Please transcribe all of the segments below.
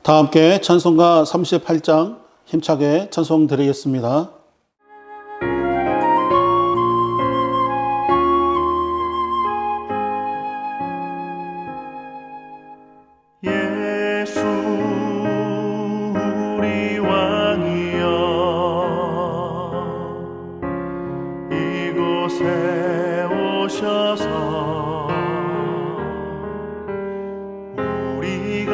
다 함께 찬송가 38장 힘차게 찬송 드리겠습니다. 예수 우리 왕이여 이곳에 오셔서 우리가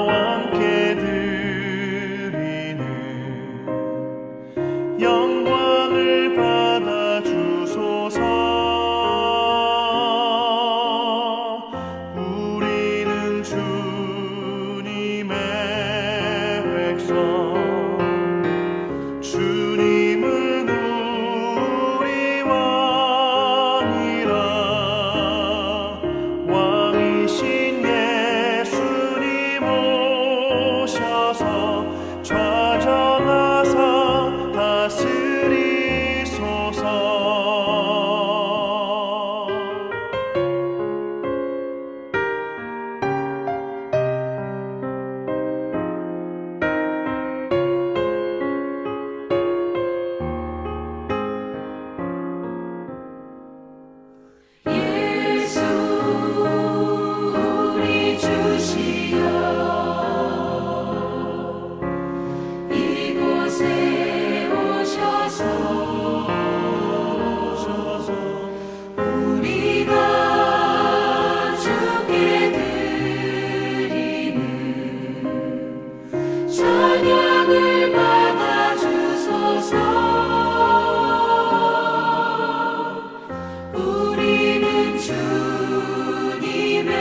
왕께 드리는 영광을 받아 주소서. 우리는 주님의 백성, 주님은 우리 왕이라. 왕이신 예수님 오셔서 좌정하사 다스리소서. 예수 우리 주시여 이곳에 오셔서 우리가 주께 드리는 찬양을 받아 주소서. 우리는 주님의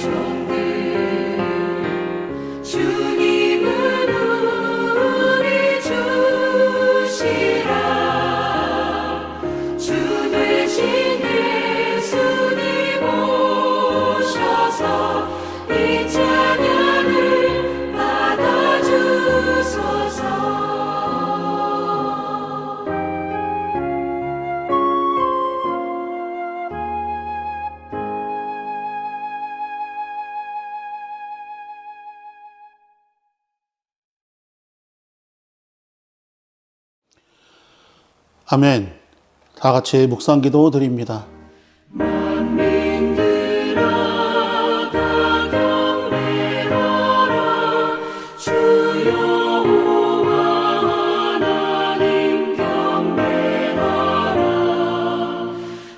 종들, 주님은 우리 주시라. 주 되신 예수님 오셔서 이 찬양을 받아 주소서. 아멘. 다 같이 묵상 기도 드립니다. 만민들아 다 경배하라. 주 여호와 하나님 경배하라.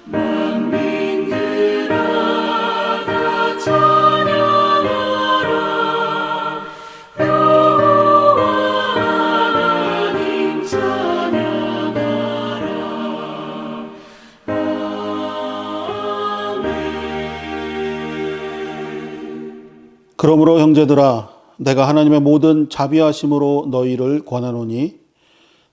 만민들아 다 찬양하라. 여호와 하나님 찬양하라. 그러므로 형제들아, 내가 하나님의 모든 자비하심으로 너희를 권하노니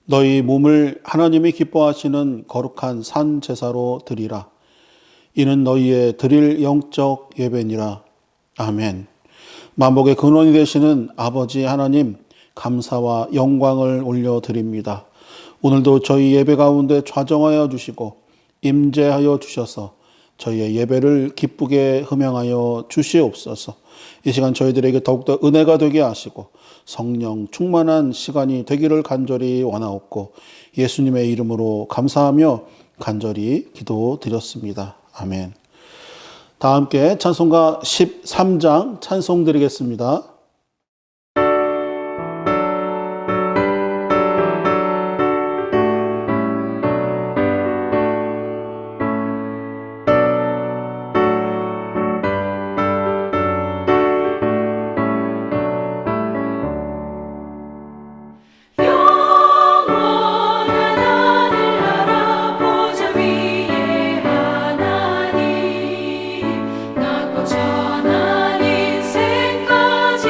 너희 몸을 하나님이 기뻐하시는 거룩한 산 제사로 드리라. 이는 너희의 드릴 영적 예배니라. 아멘. 만복의 근원이 되시는 아버지 하나님, 감사와 영광을 올려드립니다. 오늘도 저희 예배 가운데 좌정하여 주시고 임재하여 주셔서 저희의 예배를 기쁘게 흠양하여 주시옵소서. 이 시간 저희들에게 더욱더 은혜가 되게 하시고 성령 충만한 시간이 되기를 간절히 원하옵고 예수님의 이름으로 감사하며 간절히 기도드렸습니다. 아멘. 다 함께 찬송가 13장 찬송 드리겠습니다. 영원한 하늘 나라 보좌 위에 하나님, 낮고 천한 인생까지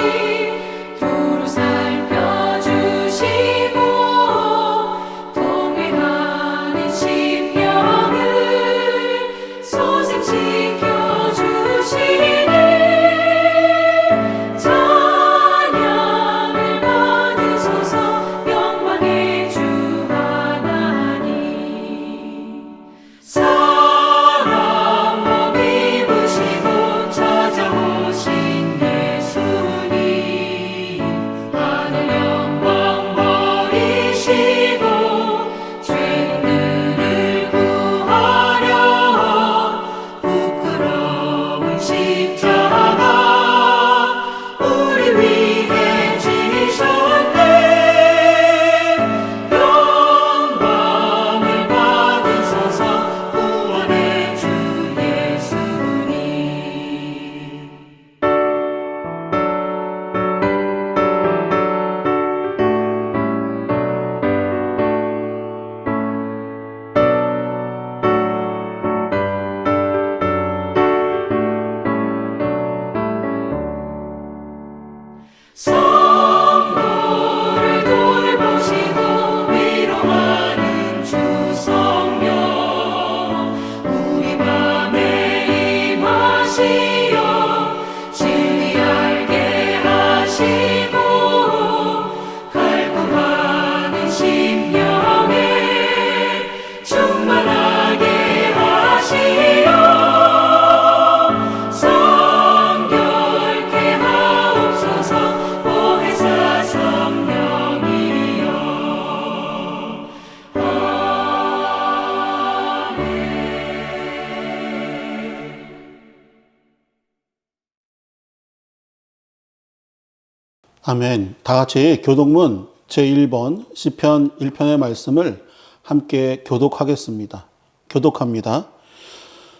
아멘. 다 같이 교독문 제1번 시편 1편의 말씀을 함께 교독하겠습니다. 교독합니다.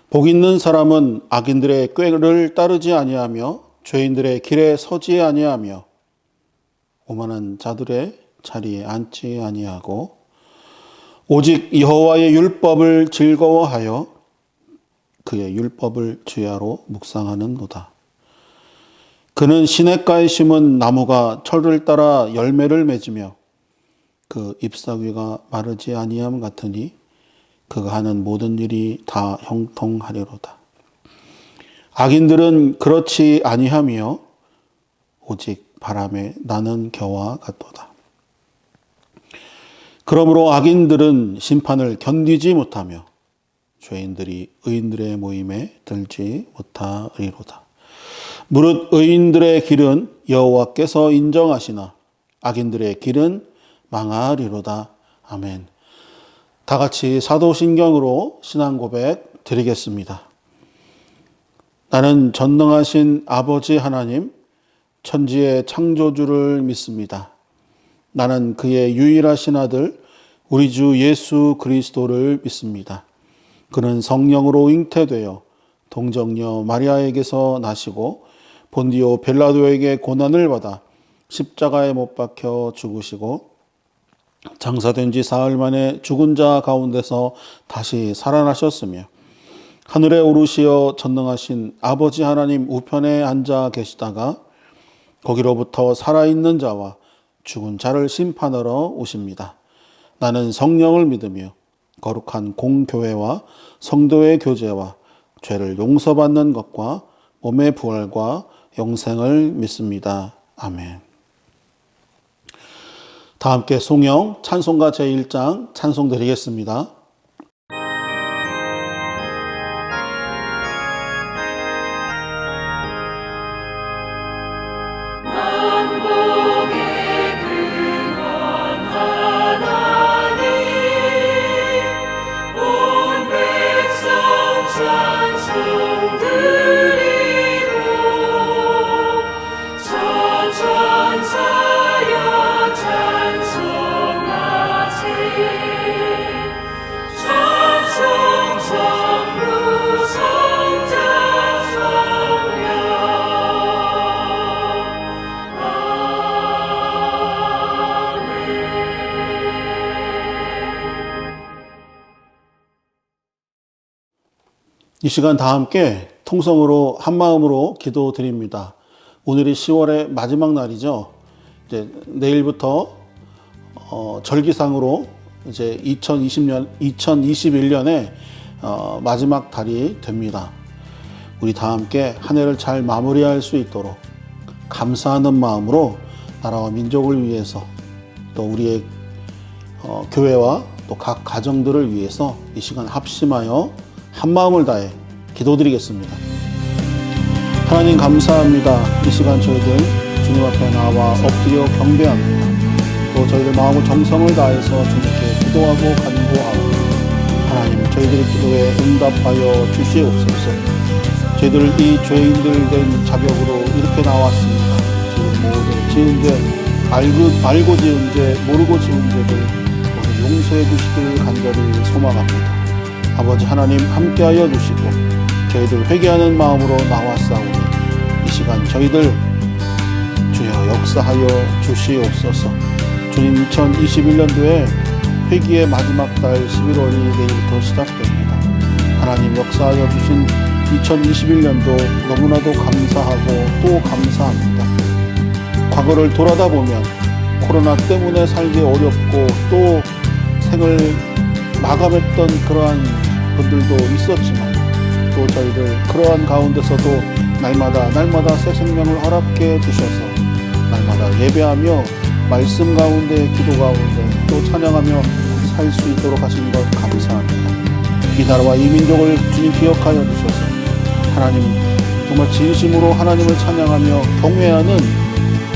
복 있는 사람은 악인들의 꾀를 따르지 아니하며 죄인들의 길에 서지 아니하며 오만한 자들의 자리에 앉지 아니하고 오직 여호와의 율법을 즐거워하여 그의 율법을 주야로 묵상하는도다. 그는 시냇가에 심은 나무가 철을 따라 열매를 맺으며 그 잎사귀가 마르지 아니함 같으니 그가 하는 모든 일이 다 형통하리로다. 악인들은 그렇지 아니하며 오직 바람에 나는 겨와 같도다. 그러므로 악인들은 심판을 견디지 못하며 죄인들이 의인들의 모임에 들지 못하리로다. 무릇 의인들의 길은 여호와께서 인정하시나 악인들의 길은 망하리로다. 아멘. 다 같이 사도신경으로 신앙 고백 드리겠습니다. 나는 전능하신 아버지 하나님, 천지의 창조주를 믿습니다. 나는 그의 유일하신 아들, 우리 주 예수 그리스도를 믿습니다. 그는 성령으로 잉태되어 동정녀 마리아에게서 나시고 본디오 빌라도에게 고난을 받아 십자가에 못 박혀 죽으시고 장사된 지 사흘 만에 죽은 자 가운데서 다시 살아나셨으며 하늘에 오르시어 전능하신 아버지 하나님 우편에 앉아 계시다가 거기로부터 살아있는 자와 죽은 자를 심판하러 오십니다. 나는 성령을 믿으며 거룩한 공교회와 성도의 교제와 죄를 용서받는 것과 몸의 부활과 영생을 믿습니다. 아멘. 다 함께 송영 찬송가 제1장 찬송 드리겠습니다. 만복의 근원 하나님 온 백성 찬송 드리고 천천사여 찬송하세 찬송 성루 성자 성령 이 시간 다 함께 통성으로 한마음으로 기도드립니다. 오늘이 10월의 마지막 날이죠. 이제 내일부터 절기상으로 이제 2021년의 마지막 달이 됩니다. 우리 다 함께 한 해를 잘 마무리할 수 있도록 감사하는 마음으로 나라와 민족을 위해서 또 우리의 교회와 또 각 가정들을 위해서 이 시간 합심하여 한 마음을 다해 기도드리겠습니다. 하나님 감사합니다. 이 시간 저희들 주님 앞에 나와 엎드려 경배합니다. 또 저희들 마음의 정성을 다해서 주님께 기도하고 간구하고 하나님 저희들의 기도에 응답하여 주시옵소서. 저희들 이 죄인들 된 자격으로 이렇게 나왔습니다. 저희들 모두 지은 죄 알고 지은 죄 모르고 지은 죄들 모두 용서해 주시기를 간절히 소망합니다. 아버지 하나님 함께하여 주시고 저희들 회개하는 마음으로 나왔사오니 이 시간 저희들 주여 역사하여 주시옵소서. 주님 2021년도에 회기의 마지막 달 11월이 내일부터 시작됩니다. 하나님 역사하여 주신 2021년도 너무나도 감사하고 또 감사합니다. 과거를 돌아다 보면 코로나 때문에 살기 어렵고 또 생을 마감했던 그러한 분들도 있었지만 또 저희들 그러한 가운데서도 날마다 새 생명을 허락해 주셔서 날마다 예배하며 말씀 가운데 기도 가운데 또 찬양하며 살 수 있도록 하신 것 감사합니다. 이 나라와 이 민족을 주님 기억하여 주셔서 하나님 정말 진심으로 하나님을 찬양하며 경외하는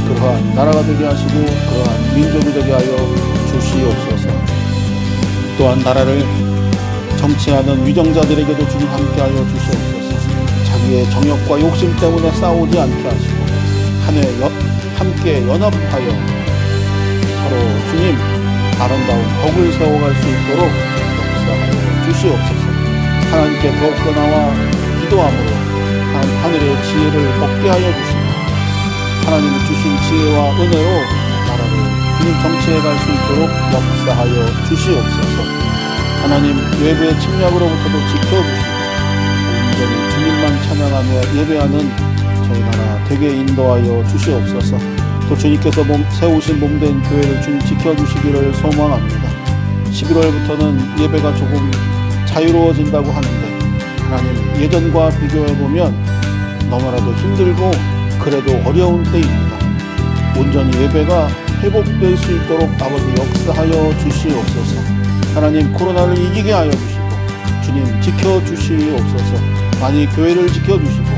그러한 나라가 되게 하시고 그러한 민족이 되게 하여 주시옵소서. 또한 나라를 정치하는 위정자들에게도 주님 함께하여 주 자기의 정욕과 욕심 때문에 싸우지 않게 하시고 한 함께 연합하여 서로 주님 아름다운 덕을 세워갈 수 있도록 역사하여 주시옵소서. 하나님께 더욱더 나와 기도함으로 하늘의 지혜를 얻게 하여 주시고 하나님이 주신 지혜와 은혜로 나라를 주님 정치해 갈 수 있도록 역사하여 주시옵소서. 하나님 외부의 침략으로부터도 지켜주시고 온전히 주님만 찬양하며 예배하는 저희 나라 되게 인도하여 주시옵소서. 또 주님께서 세우신 몸된 교회를 주님 지켜주시기를 소망합니다. 11월부터는 예배가 조금 자유로워진다고 하는데 하나님 예전과 비교해보면 너무나도 힘들고 그래도 어려운 때입니다. 온전히 예배가 회복될 수 있도록 아버지 역사하여 주시옵소서. 하나님 코로나를 이기게 하여 주시고 주님 지켜주시옵소서. 많이 교회를 지켜주시고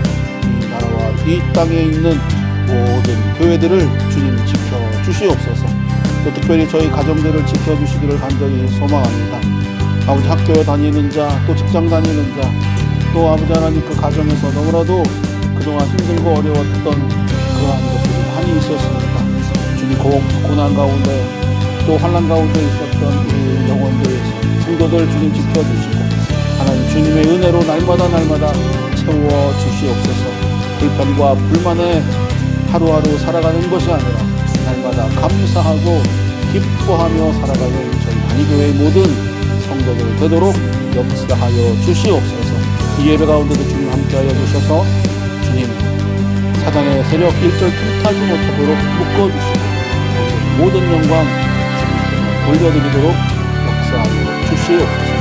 이 나라와 이 땅에 있는 모든 교회들을 주님 지켜주시옵소서. 또 특별히 저희 가정들을 지켜주시기를 간절히 소망합니다. 아버지 학교 다니는 자, 또 직장 다니는 자, 또 아버지 하나님 그 가정에서 너무나도 그동안 힘들고 어려웠던 그러한 것들이 많이 있었습니다. 주님 고난 가운데 또 환난 가운데 있었던 그 영혼들, 성도들 주님 지켜주시고 하나님 주님의 은혜로 날마다 채워주시옵소서. 불평과 불만에 하루하루 살아가는 것이 아니라 날마다 감사하고 기뻐하며 살아가는 저희 한의교회의 모든 성도들 되도록 역사하여 주시옵소서. 이 예배 가운데도 주님 함께하여 주셔서 주님 사단의 세력 일절 틈타지 못하도록 묶어주시고 모든 영광 주님께 돌려드리도록 역사하여 주시옵소서.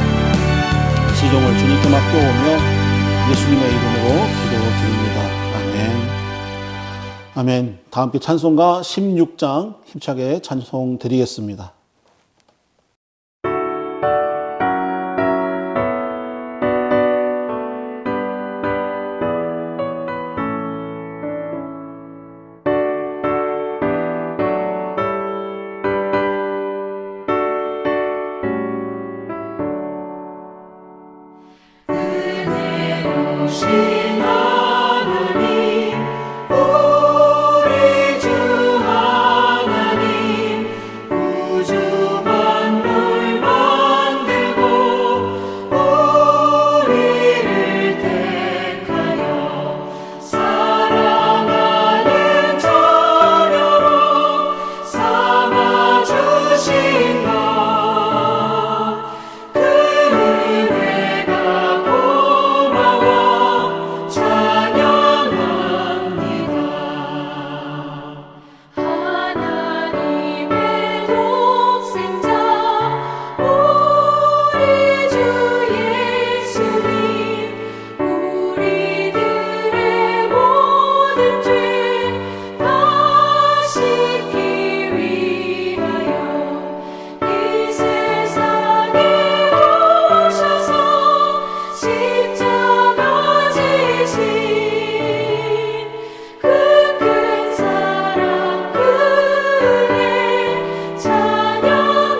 시종을 주님께 맡겨오며 예수님의 이름으로 기도드립니다. 아멘. 아멘. 다 함께 찬송가 16장 힘차게 찬송 드리겠습니다. 은혜로우신 하나님 우리 주 하나님 우주 만물 만들고 우리를 택하여 사랑하는 자녀로 삼아주신 것 그 은혜가 고마워 찬양합니다. 하나님의 독생자 우리 주 예수님 우리들의 모든 죄 다 씻기 위하여 이 세상에 오셔서 십자가 지신 그 큰 사랑 그 은혜 찬양합니다.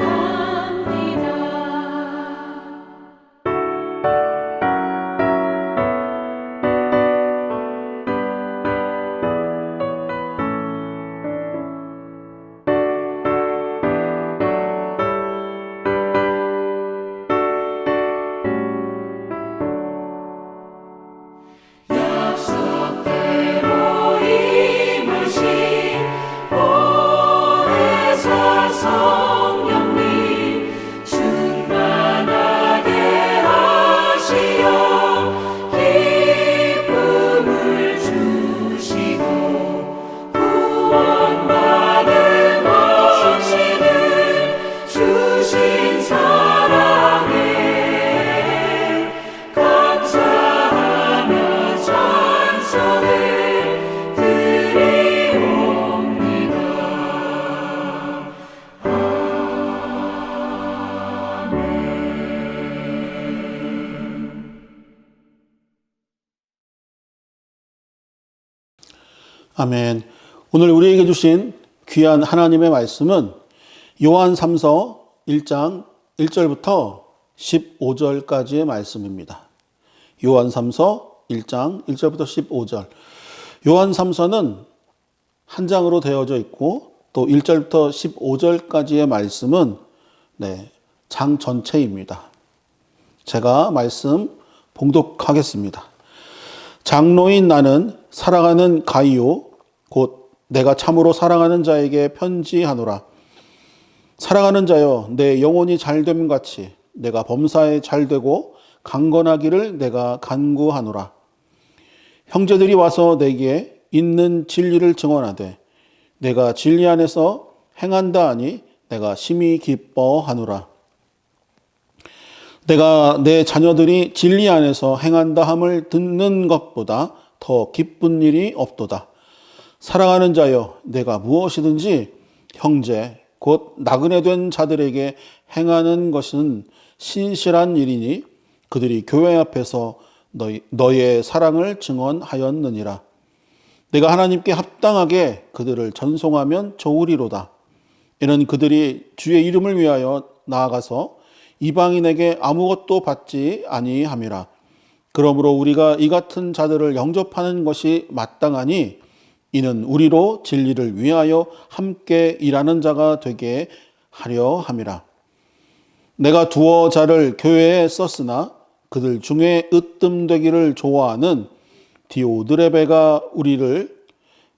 약속대로 임하신 보혜사 성령님 충만하게 하시어 기쁨을 주시고 구원받은 당신을 주신 사랑에 감사하며 찬송을 드리옵니다. 아멘. 오늘 우리에게 주신 귀한 하나님의 말씀은 요한 3서 1장 1절부터 15절까지의 말씀입니다. 요한 3서 1장 1절부터 15절. 요한 3서는 한 장으로 되어져 있고 또 1절부터 15절까지의 말씀은 장 전체입니다. 제가 말씀 봉독하겠습니다. 장로인 나는 사랑하는 가이오 곧 내가 참으로 사랑하는 자에게 편지하노라. 사랑하는 자여, 내 영혼이 잘됨 같이 내가 범사에 잘되고 강건하기를 내가 간구하노라. 형제들이 와서 내게 있는 진리를 증언하되 내가 진리 안에서 행한다 하니 내가 심히 기뻐하노라. 내가 내 자녀들이 진리 안에서 행한다 함을 듣는 것보다 더 기쁜 일이 없도다. 사랑하는 자여, 내가 무엇이든지 형제 곧 나그네 된 자들에게 행하는 것은 신실한 일이니 그들이 교회 앞에서 너의 사랑을 증언하였느니라. 내가 하나님께 합당하게 그들을 전송하면 좋으리로다. 이는 그들이 주의 이름을 위하여 나아가서 이방인에게 아무것도 받지 아니함이라. 그러므로 우리가 이 같은 자들을 영접하는 것이 마땅하니 이는 우리로 진리를 위하여 함께 일하는 자가 되게 하려 함이라. 내가 두어 자를 교회에 썼으나 그들 중에 으뜸되기를 좋아하는 디오드레베가 우리를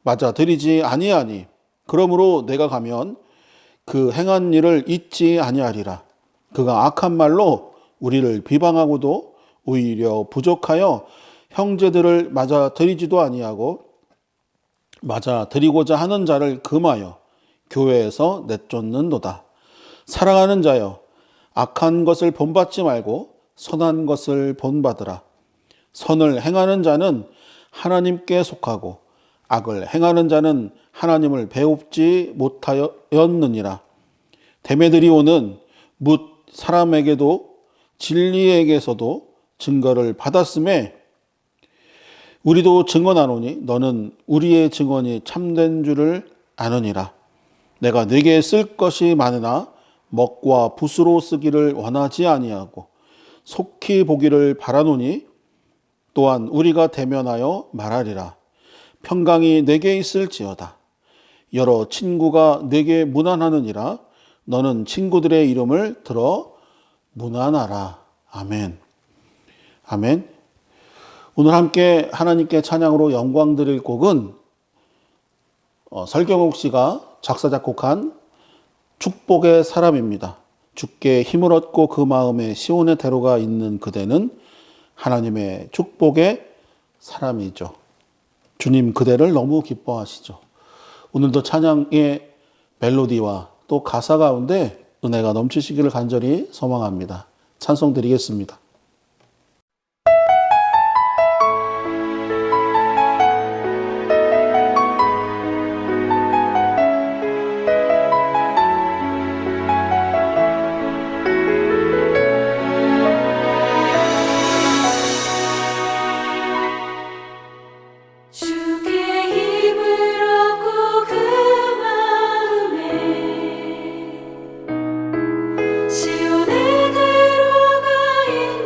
맞아들이지 아니하니 그러므로 내가 가면 그 행한 일을 잊지 아니하리라. 그가 악한 말로 우리를 비방하고도 오히려 부족하여 형제들을 맞아들이지도 아니하고 맞아들이고자 하는 자를 금하여 교회에서 내쫓는도다. 사랑하는 자여, 악한 것을 본받지 말고 선한 것을 본받으라. 선을 행하는 자는 하나님께 속하고 악을 행하는 자는 하나님을 배웁지 못하였느니라. 데메드리 오는 묻 사람에게도 진리에게서도 증거를 받았음에 우리도 증언하노니 너는 우리의 증언이 참된 줄을 아느니라. 내가 네게 쓸 것이 많으나 먹과 붓으로 쓰기를 원하지 아니하고 속히 보기를 바라노니 또한 우리가 대면하여 말하리라. 평강이 내게 있을지어다. 여러 친구가 내게 문안하느니라. 너는 친구들의 이름을 들어 문안하라. 아멘. 아멘. 오늘 함께 하나님께 찬양으로 영광 드릴 곡은 설경옥 씨가 작사 작곡한 축복의 사람입니다. 주께 힘을 얻고 그 마음에 시온의 대로가 있는 그대는 하나님의 축복의 사람이죠. 주님 그대를 너무 기뻐하시죠. 오늘도 찬양의 멜로디와 또 가사 가운데 은혜가 넘치시기를 간절히 소망합니다. 찬송 드리겠습니다. 주께 힘을 얻고 그 마음에 시온의 대로가 있는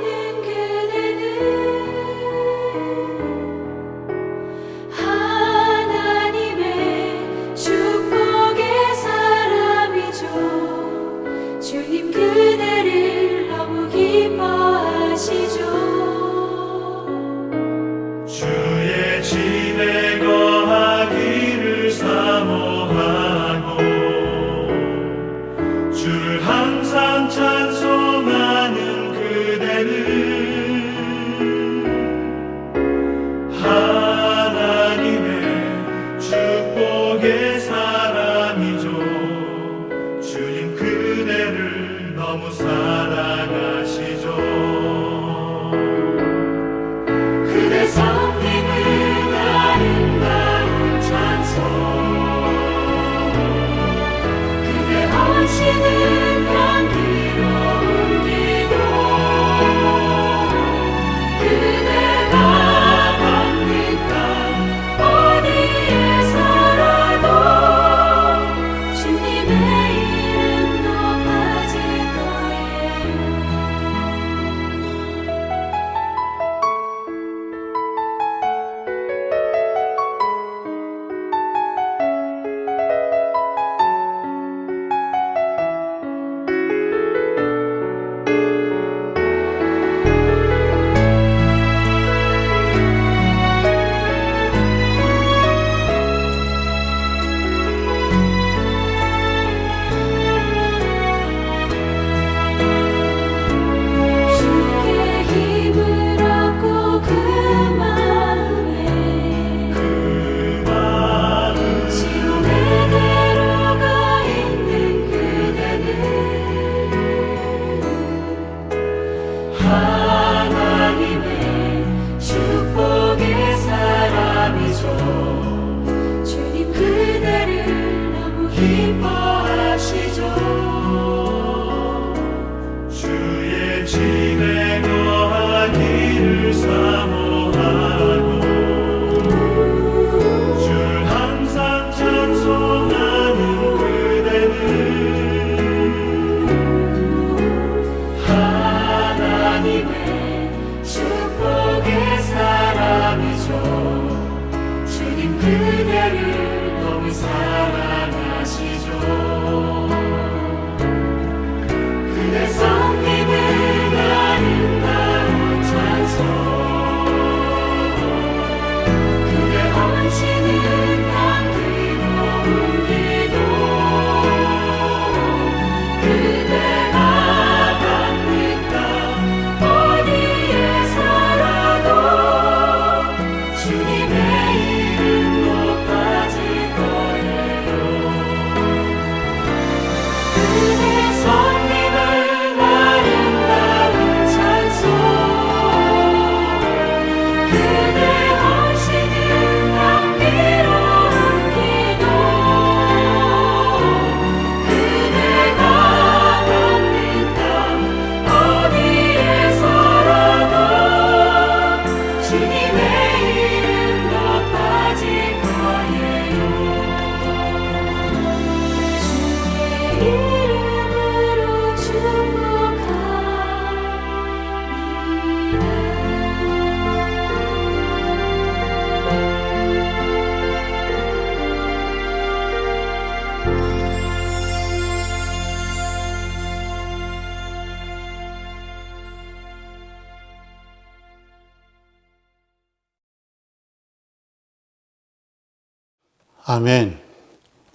아멘.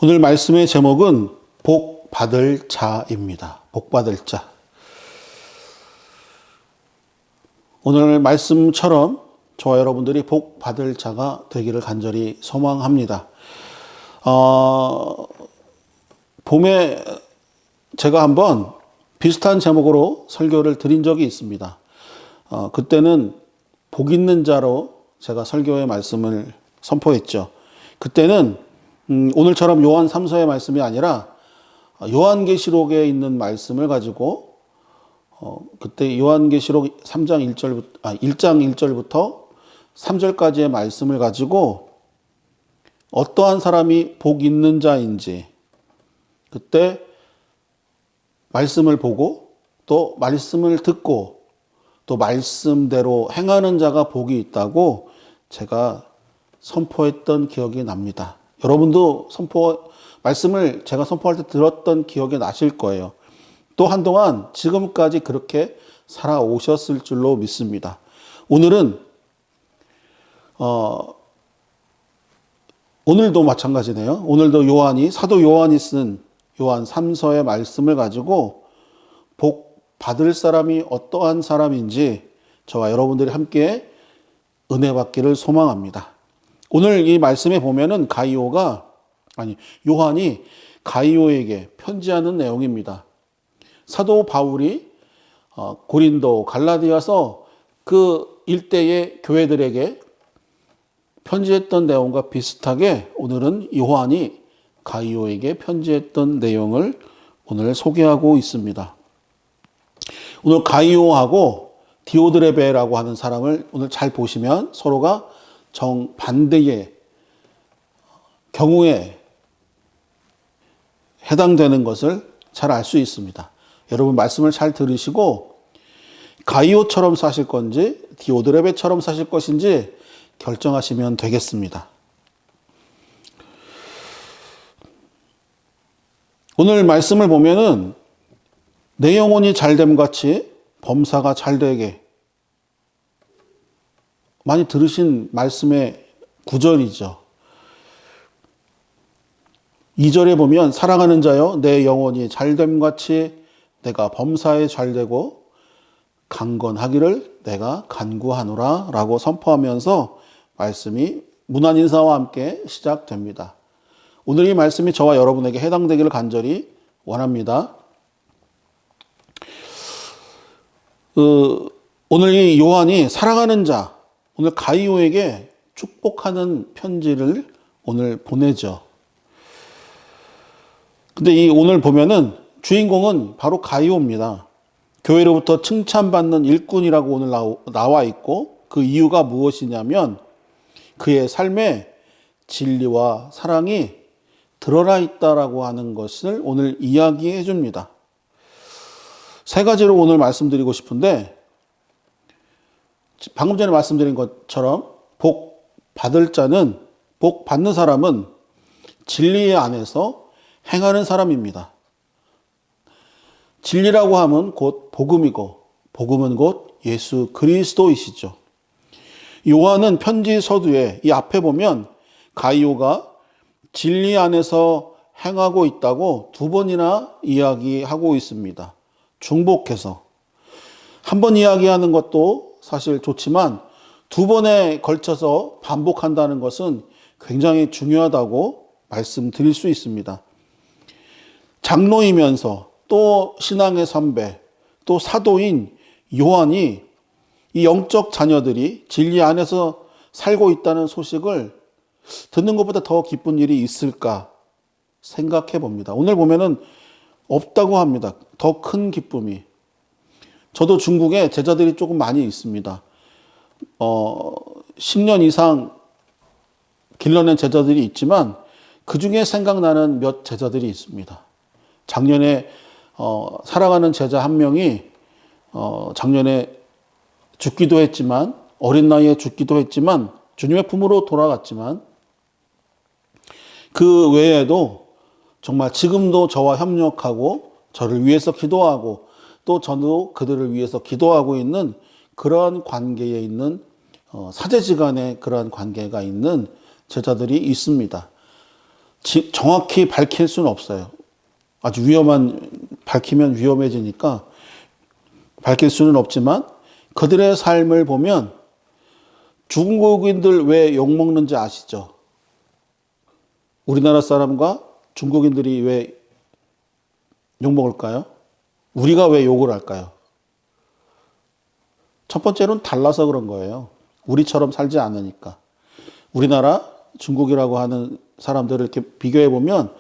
오늘 말씀의 제목은 복 받을 자입니다. 복 받을 자. 오늘 말씀처럼 저와 여러분들이 복 받을 자가 되기를 간절히 소망합니다. 봄에 제가 한번 비슷한 제목으로 설교를 드린 적이 있습니다. 그때는 복 있는 자로 제가 설교의 말씀을 선포했죠. 그때는 오늘처럼 요한 3서의 말씀이 아니라 요한계시록에 있는 말씀을 가지고 그때 요한계시록 1장 1절부터 3절까지의 말씀을 가지고 어떠한 사람이 복 있는 자인지 그때 말씀을 보고 또 말씀을 듣고 또 말씀대로 행하는 자가 복이 있다고 제가 선포했던 기억이 납니다. 여러분도 말씀을 제가 선포할 때 들었던 기억이 나실 거예요. 또 한동안 지금까지 그렇게 살아오셨을 줄로 믿습니다. 오늘은 오늘도 마찬가지네요. 오늘도 사도 요한이 쓴 요한 3서의 말씀을 가지고 복 받을 사람이 어떠한 사람인지 저와 여러분들이 함께 은혜 받기를 소망합니다. 오늘 이 말씀에 보면은 요한이 가이오에게 편지하는 내용입니다. 사도 바울이 고린도, 갈라디아서 그 일대의 교회들에게 편지했던 내용과 비슷하게 오늘은 요한이 가이오에게 편지했던 내용을 오늘 소개하고 있습니다. 오늘 가이오하고 디오드레베라고 하는 사람을 오늘 잘 보시면 서로가 정반대의 경우에 해당되는 것을 잘 알 수 있습니다. 여러분 말씀을 잘 들으시고 가이오처럼 사실 건지 디오드레베처럼 사실 것인지 결정하시면 되겠습니다. 오늘 말씀을 보면은 내 영혼이 잘됨 같이 범사가 잘되게 많이 들으신 말씀의 구절이죠. 2절에 보면 사랑하는 자여 내 영혼이 잘됨 같이 내가 범사에 잘되고 강건하기를 내가 간구하노라 라고 선포하면서 말씀이 문안 인사와 함께 시작됩니다. 오늘 이 말씀이 저와 여러분에게 해당되기를 간절히 원합니다. 오늘 이 요한이 사랑하는 자, 오늘 가이오에게 축복하는 편지를 오늘 보내죠. 근데 오늘 보면은 주인공은 바로 가이오입니다. 교회로부터 칭찬받는 일꾼이라고 오늘 나와 있고 그 이유가 무엇이냐면 그의 삶에 진리와 사랑이 드러나 있다라고 하는 것을 오늘 이야기해 줍니다. 세 가지로 오늘 말씀드리고 싶은데 방금 전에 말씀드린 것처럼 복 받는 사람은 진리 안에서 행하는 사람입니다. 진리라고 하면 곧 복음이고 복음은 곧 예수 그리스도이시죠. 요한은 편지 서두에 이 앞에 보면 가이오가 진리 안에서 행하고 있다고 두 번이나 이야기하고 있습니다. 중복해서. 한 번 이야기하는 것도 사실 좋지만 두 번에 걸쳐서 반복한다는 것은 굉장히 중요하다고 말씀드릴 수 있습니다. 장로이면서 또 신앙의 선배, 또 사도인 요한이 이 영적 자녀들이 진리 안에서 살고 있다는 소식을 듣는 것보다 더 기쁜 일이 있을까 생각해 봅니다. 오늘 보면은 없다고 합니다. 더 큰 기쁨이. 저도 중국에 제자들이 조금 많이 있습니다. 10년 이상 길러낸 제자들이 있지만 그 중에 생각나는 몇 제자들이 있습니다. 작년에 살아가는 제자 한 명이 작년에 죽기도 했지만 어린 나이에 죽기도 했지만 주님의 품으로 돌아갔지만 그 외에도 정말 지금도 저와 협력하고 저를 위해서 기도하고 또 저도 그들을 위해서 기도하고 있는 그러한 관계에 있는 사제지간의 그러한 관계가 있는 제자들이 있습니다. 정확히 밝힐 수는 없어요. 아주 밝히면 위험해지니까 밝힐 수는 없지만 그들의 삶을 보면 중국인들 왜 욕먹는지 아시죠? 우리나라 사람과 중국인들이 왜 욕먹을까요? 우리가 왜 욕을 할까요? 첫 번째로는 달라서 그런 거예요. 우리처럼 살지 않으니까. 우리나라, 중국이라고 하는 사람들을 이렇게 비교해 보면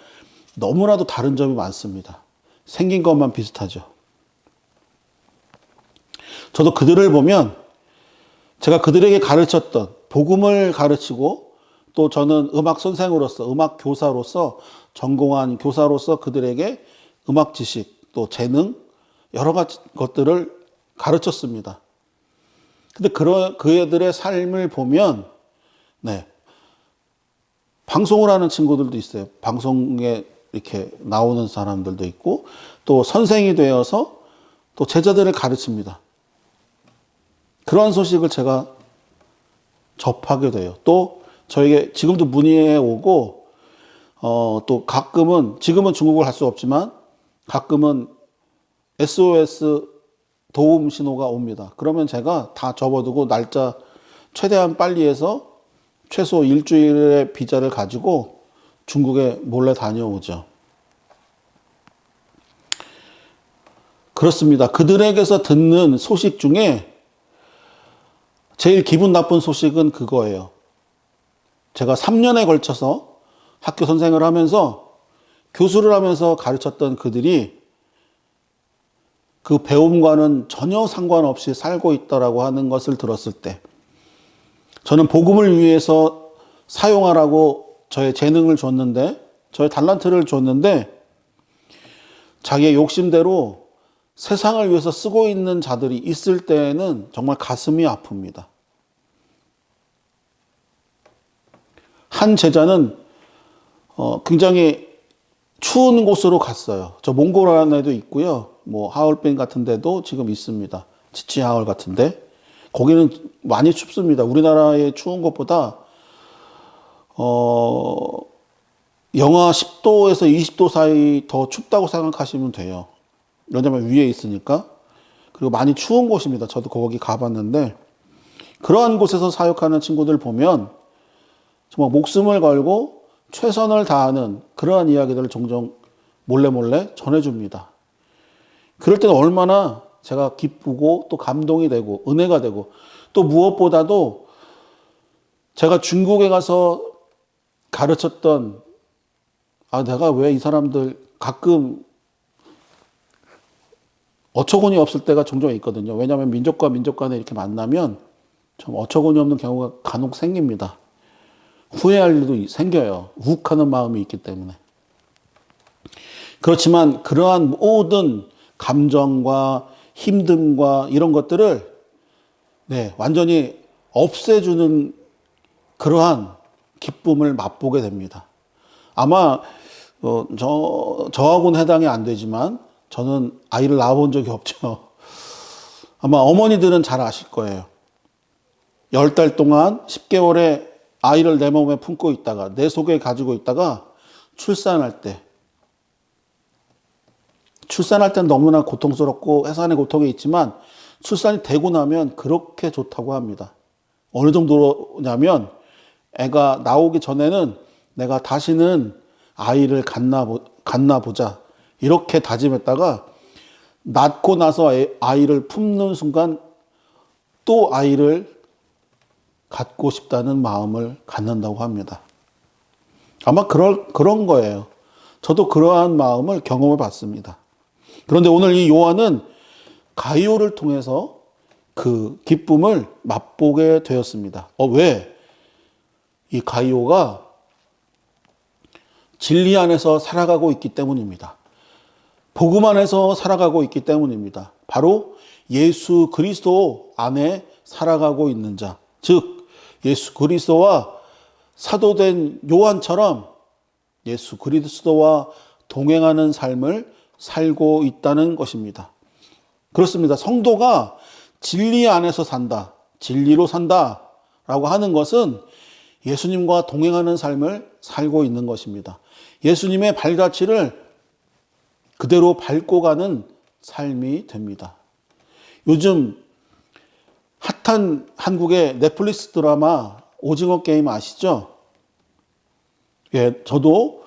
너무나도 다른 점이 많습니다. 생긴 것만 비슷하죠. 저도 그들을 보면 제가 그들에게 가르쳤던 복음을 가르치고 또 저는 음악 선생으로서 음악 교사로서 전공한 교사로서 그들에게 음악 지식 또 재능 여러 가지 것들을 가르쳤습니다. 근데 그들의 삶을 보면 네. 방송을 하는 친구들도 있어요. 방송에 이렇게 나오는 사람들도 있고 또 선생이 되어서 또 제자들을 가르칩니다. 그러한 소식을 제가 접하게 돼요. 또 저에게 지금도 문의해 오고 또 가끔은 지금은 중국어를 할 수 없지만 가끔은 SOS 도움 신호가 옵니다. 그러면 제가 다 접어두고 날짜 최대한 빨리 해서 최소 일주일의 비자를 가지고 중국에 몰래 다녀오죠. 그렇습니다. 그들에게서 듣는 소식 중에 제일 기분 나쁜 소식은 그거예요. 제가 3년에 걸쳐서 학교 선생을 하면서 교수를 하면서 가르쳤던 그들이 그 배움과는 전혀 상관없이 살고 있다라고 하는 것을 들었을 때 저는 복음을 위해서 사용하라고 저의 재능을 줬는데 저의 달란트를 줬는데 자기의 욕심대로 세상을 위해서 쓰고 있는 자들이 있을 때에는 정말 가슴이 아픕니다. 한 제자는 굉장히 추운 곳으로 갔어요. 저 몽골안에도 있고요. 뭐 하얼빈 같은 데도 지금 있습니다. 지치하얼 같은데 거기는 많이 춥습니다. 우리나라의 추운 것보다 영하 10도에서 20도 사이 더 춥다고 생각하시면 돼요. 왜냐면 위에 있으니까. 그리고 많이 추운 곳입니다. 저도 거기 가봤는데 그러한 곳에서 사역하는 친구들 보면 정말 목숨을 걸고 최선을 다하는 그러한 이야기들을 종종 몰래 전해줍니다. 그럴 때는 얼마나 제가 기쁘고 또 감동이 되고 은혜가 되고 또 무엇보다도 제가 중국에 가서 가르쳤던 내가 왜 이 사람들 가끔 어처구니 없을 때가 종종 있거든요. 왜냐하면 민족과 민족 간에 이렇게 만나면 좀 어처구니 없는 경우가 간혹 생깁니다. 후회할 일도 생겨요. 욱하는 마음이 있기 때문에. 그렇지만 그러한 모든 감정과 힘듦과 이런 것들을 완전히 없애주는 그러한 기쁨을 맛보게 됩니다. 아마 저하고는 해당이 안 되지만 저는 아이를 낳아본 적이 없죠. 아마 어머니들은 잘 아실 거예요. 10달 동안 10개월의 아이를 내 몸에 품고 있다가 내 속에 가지고 있다가 출산할 때는 너무나 고통스럽고 해산의 고통이 있지만 출산이 되고 나면 그렇게 좋다고 합니다. 어느 정도냐면 애가 나오기 전에는 내가 다시는 아이를 갖나 보자 이렇게 다짐했다가 낳고 나서 아이를 품는 순간 또 아이를 갖고 싶다는 마음을 갖는다고 합니다. 아마 그런 거예요. 저도 그러한 마음을 경험해 봤습니다. 그런데 오늘 이 요한은 가이오를 통해서 그 기쁨을 맛보게 되었습니다. 왜? 이 가이오가 진리 안에서 살아가고 있기 때문입니다. 복음 안에서 살아가고 있기 때문입니다. 바로 예수 그리스도 안에 살아가고 있는 자, 즉 예수 그리스도와 사도된 요한처럼 예수 그리스도와 동행하는 삶을 살고 있다는 것입니다. 그렇습니다. 성도가 진리 안에서 산다, 진리로 산다라고 하는 것은 예수님과 동행하는 삶을 살고 있는 것입니다. 예수님의 발자취를 그대로 밟고 가는 삶이 됩니다. 요즘 핫한 한국의 넷플릭스 드라마 오징어 게임 아시죠? 예, 저도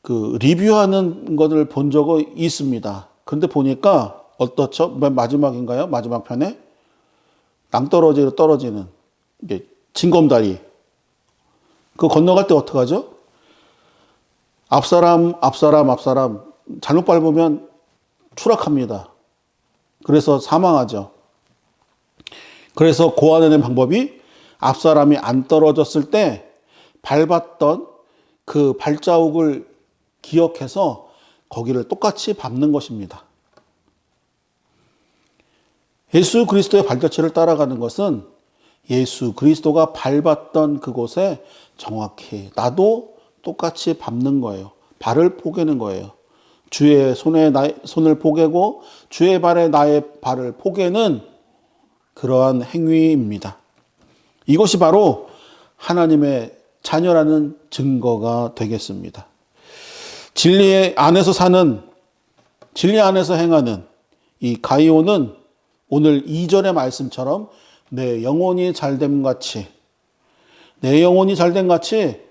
그 리뷰하는 것을 본 적이 있습니다. 그런데 보니까 어떻죠? 맨 마지막인가요? 마지막 편에 낭떠러지로 떨어지는 이게 징검다리. 그거 건너갈 때 어떡하죠? 앞사람 잘못 밟으면 추락합니다. 그래서 사망하죠. 그래서 고안해낸 방법이 앞사람이 안 떨어졌을 때 밟았던 그 발자국을 기억해서 거기를 똑같이 밟는 것입니다. 예수 그리스도의 발자취를 따라가는 것은 예수 그리스도가 밟았던 그곳에 정확히 나도 똑같이 밟는 거예요. 발을 포개는 거예요. 주의 손에 나의 손을 포개고 주의 발에 나의 발을 포개는 그러한 행위입니다. 이것이 바로 하나님의 자녀라는 증거가 되겠습니다. 진리 안에서 사는, 진리 안에서 행하는 이 가이오는 오늘 2절의 말씀처럼 내 영혼이 잘됨 같이, 내 영혼이 잘됨 같이,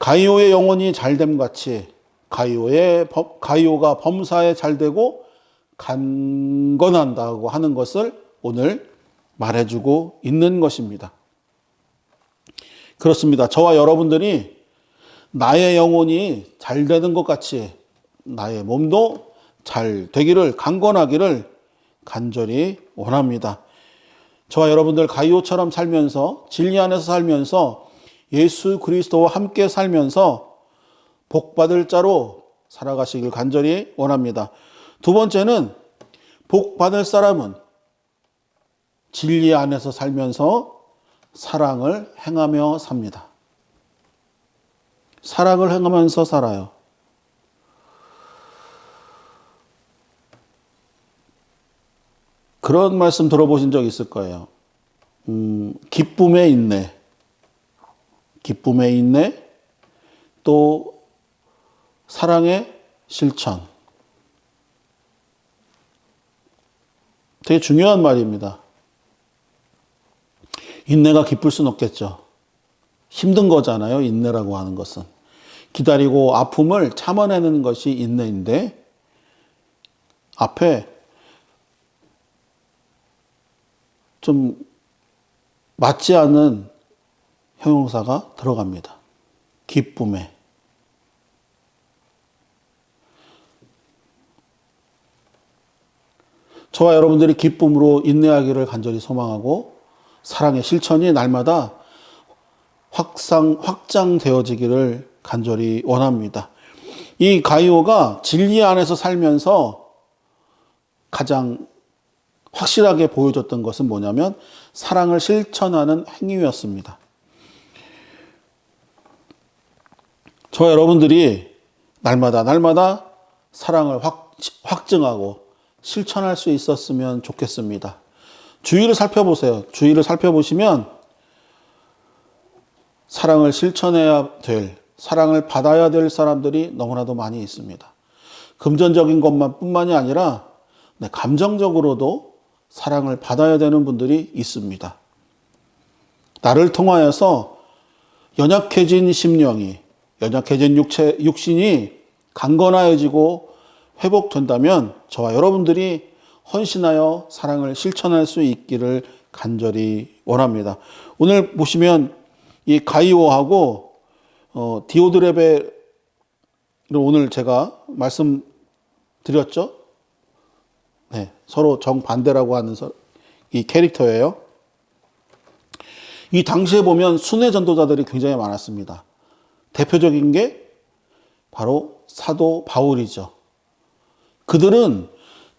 가이오의 영혼이 잘됨 같이, 가이오가 범사에 잘되고 강건한다고 하는 것을 오늘 말해주고 있는 것입니다. 그렇습니다. 저와 여러분들이 나의 영혼이 잘 되는 것 같이 나의 몸도 잘 되기를, 강건하기를 간절히 원합니다. 저와 여러분들 가이오처럼 살면서, 진리 안에서 살면서, 예수 그리스도와 함께 살면서 복받을 자로 살아가시길 간절히 원합니다. 두 번째는 복받을 사람은 진리 안에서 살면서 사랑을 행하며 삽니다. 사랑을 행하면서 살아요. 그런 말씀 들어보신 적 있을 거예요. 기쁨의 인내, 기쁨의 인내, 또 사랑의 실천. 되게 중요한 말입니다. 인내가 기쁠 수는 없겠죠. 힘든 거잖아요, 인내라고 하는 것은. 기다리고 아픔을 참아내는 것이 인내인데 앞에 좀 맞지 않은 형용사가 들어갑니다. 기쁨에. 저와 여러분들이 기쁨으로 인내하기를 간절히 소망하고 사랑의 실천이 날마다 확장되어지기를 간절히 원합니다. 이 가이오가 진리 안에서 살면서 가장 확실하게 보여줬던 것은 뭐냐면 사랑을 실천하는 행위였습니다. 저와 여러분들이 날마다 사랑을 확증하고 실천할 수 있었으면 좋겠습니다. 주위를 살펴보세요. 주위를 살펴보시면 사랑을 실천해야 될, 사랑을 받아야 될 사람들이 너무나도 많이 있습니다. 금전적인 것만뿐만이 아니라 감정적으로도 사랑을 받아야 되는 분들이 있습니다. 나를 통하여서 연약해진 심령이, 연약해진 육신이 강건하여지고 회복된다면 저와 여러분들이 헌신하여 사랑을 실천할 수 있기를 간절히 원합니다. 오늘 보시면 이 가이오하고 디오드레베를 오늘 제가 말씀드렸죠. 네, 서로 정반대라고 하는 이 캐릭터예요. 이 당시에 보면 순회 전도자들이 굉장히 많았습니다. 대표적인 게 바로 사도 바울이죠. 그들은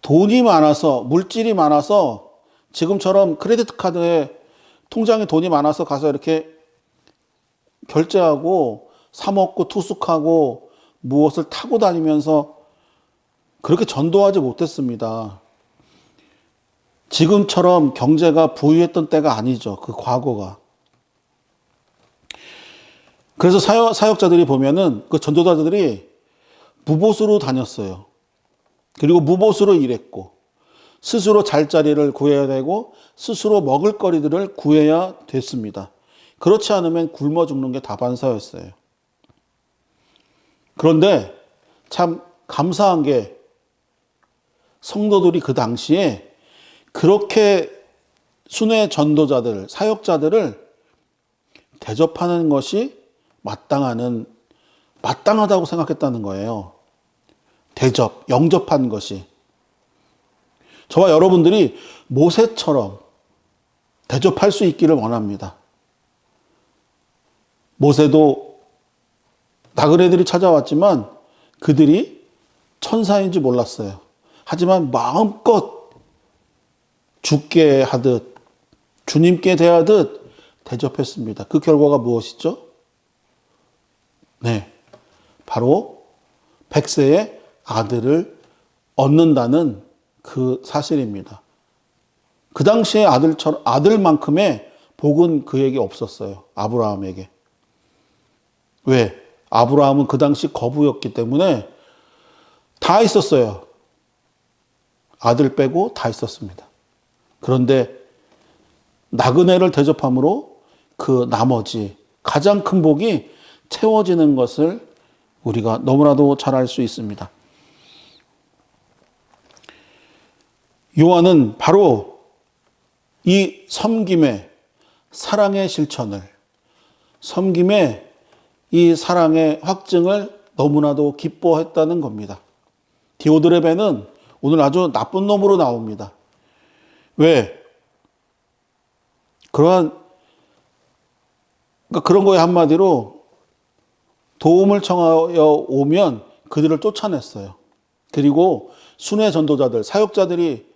돈이 많아서, 물질이 많아서 지금처럼 크레디트 카드에 통장에 돈이 많아서 가서 이렇게 결제하고 사먹고 투숙하고 무엇을 타고 다니면서 그렇게 전도하지 못했습니다. 지금처럼 경제가 부유했던 때가 아니죠. 그 과거가. 그래서 사역자들이 보면은 그 전도자들이 무보수로 다녔어요. 그리고 무보수로 일했고 스스로 잘 자리를 구해야 되고 스스로 먹을 거리들을 구해야 됐습니다. 그렇지 않으면 굶어 죽는 게 다반사였어요. 그런데 참 감사한 게 성도들이 그 당시에 그렇게 순회 전도자들, 사역자들을 대접하는 것이 마땅하다고 생각했다는 거예요. 대접, 영접한 것이. 저와 여러분들이 모세처럼 대접할 수 있기를 원합니다. 모세도 나그네들이 찾아왔지만 그들이 천사인지 몰랐어요. 하지만 마음껏 주께 하듯 주님께 대하듯 대접했습니다. 그 결과가 무엇이죠? 네, 바로 100세의 아들을 얻는다는 그 사실입니다. 그 당시에 아들만큼의 복은 그에게 없었어요. 아브라함에게. 왜? 아브라함은 그 당시 거부였기 때문에 다 있었어요. 아들 빼고 다 있었습니다. 그런데 나그네를 대접함으로 그 나머지 가장 큰 복이 채워지는 것을 우리가 너무나도 잘 알 수 있습니다. 요한은 바로 이 섬김의 사랑의 실천을, 섬김의 이 사랑의 확증을 너무나도 기뻐했다는 겁니다. 디오드레베는 오늘 아주 나쁜 놈으로 나옵니다. 왜? 그러니까 그런 거에 한마디로 도움을 청하여 오면 그들을 쫓아냈어요. 그리고 순회 전도자들, 사역자들이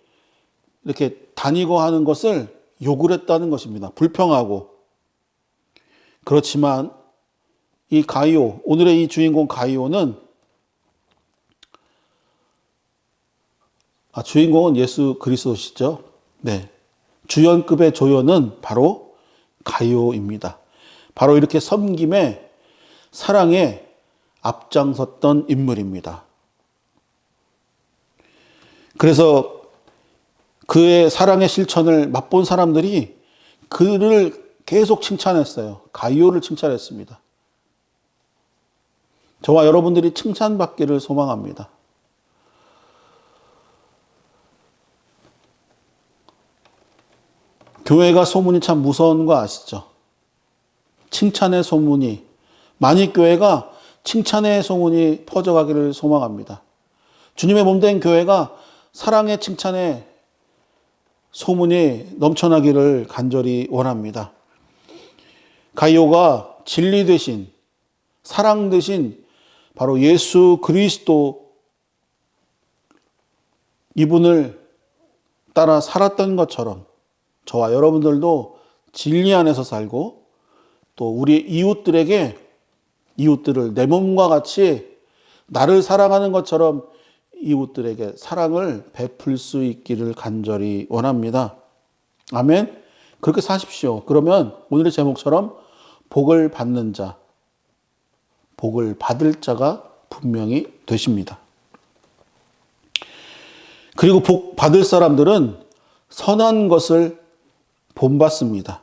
이렇게 다니고 하는 것을 욕을 했다는 것입니다. 불평하고. 그렇지만 이 가이오, 오늘의 이 주인공 가이오는 주인공은 예수 그리스도시죠. 네. 주연급의 조연은 바로 가이오입니다. 바로 이렇게 섬김에 사랑에 앞장섰던 인물입니다. 그래서 그의 사랑의 실천을 맛본 사람들이 그를 계속 칭찬했어요. 가이오를 칭찬했습니다. 저와 여러분들이 칭찬받기를 소망합니다. 교회가 소문이 참 무서운 거 아시죠? 칭찬의 소문이, 만익교회가 칭찬의 소문이 퍼져가기를 소망합니다. 주님의 몸된 교회가 사랑의 칭찬의 소문이 넘쳐나기를 간절히 원합니다. 가이오가 진리 되신, 사랑 되신 바로 예수 그리스도 이분을 따라 살았던 것처럼 저와 여러분들도 진리 안에서 살고 또 우리 이웃들을 내 몸과 같이 나를 사랑하는 것처럼 이웃들에게 사랑을 베풀 수 있기를 간절히 원합니다. 아멘. 그렇게 사십시오. 그러면 오늘의 제목처럼 복을 받는 자, 복을 받을 자가 분명히 되십니다. 그리고 복 받을 사람들은 선한 것을 본받습니다.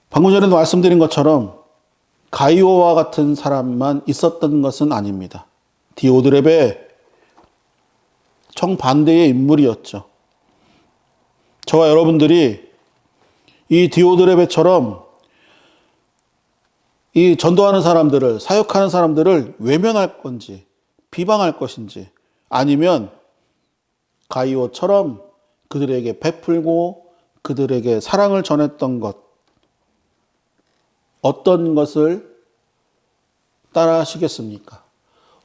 방금 전에도 말씀드린 것처럼 가이오와 같은 사람만 있었던 것은 아닙니다. 디오드레베 정반대의 인물이었죠. 저와 여러분들이 이 디오드레베처럼 이 전도하는 사람들을, 사역하는 사람들을 외면할 건지 비방할 것인지, 아니면 가이오처럼 그들에게 베풀고 그들에게 사랑을 전했던 것, 어떤 것을 따라 하시겠습니까?